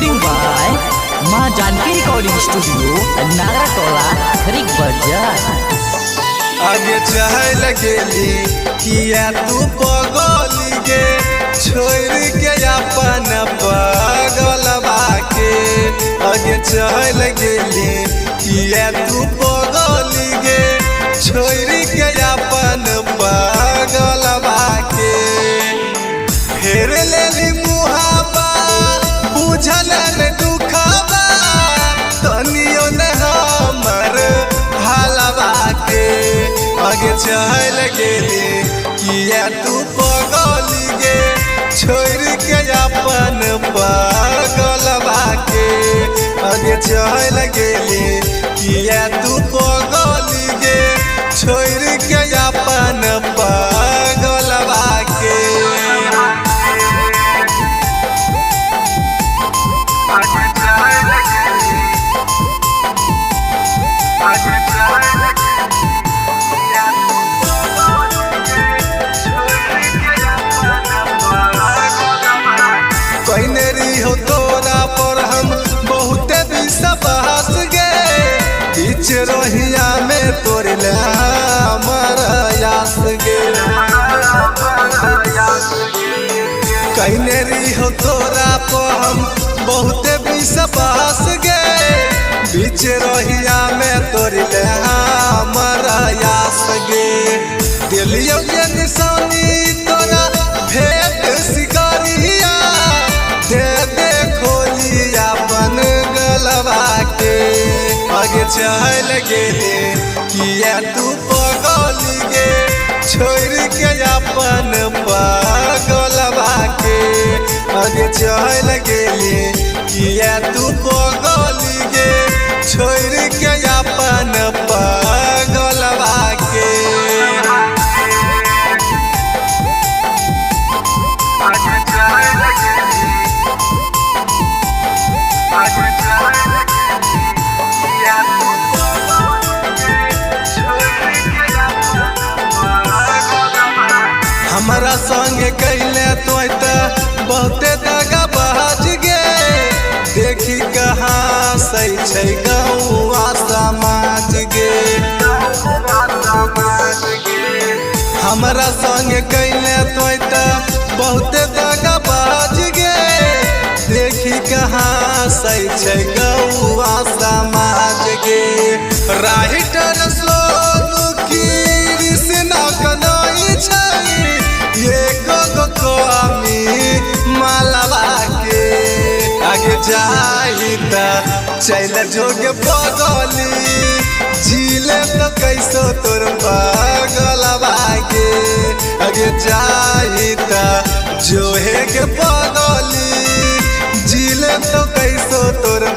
recording by माँ Janaki recording studio नागरा टोला खरीक बाजार। आगे चहल गेली किया तू पगली गे छोड़ के अपन पगलवा के। आगे चहल गेली किया तू पगली गे छोड़ के अपन पगलवा के। फेर लेली मुहाबा बुझल न दुखबा तनियो न हमर हालवा के। आगे चल गेली किया तू पगली गे छोड़ के अपन पगलवा के। आगे चल गेली किया तू पगली गे छोड़ के अपन पगलवा के। कहने हो तोरा पर हम बहुत विश्वास गे बीच रोहिया में तोड़ला मरयास गे। कहने हो तोरा पर हम बहुत विश्वास गे बीच रोहिया में तोड़ला मरयास गे। दिलियो ये निशानी तोरा भेद शिकारिया दे दे खोलिया अपन गलवा के। आगे चल गेले किया तू पगली गे छोड़ के अपन पगलवा के। आगे चल गेले किया तू पगली गे छोड़ के अपन पगलवा के। हमारा संग कैले तो बहुते दगा बहज गे देखी कहाँ सही छै गौआ समाज गे। हमारा संग कैले तो बहुते दगा बहज गे देखी कहाँ सही छै गौआ समाज गे। राइटर सोनू की कृष्णा कनाई छै ये गो मालवा के। आगे जाही त चल जोगे पगली झीले तो कैसो तोर पगलवा के। आगे जाही त जोहे के पगली झीले तो कैसो तोर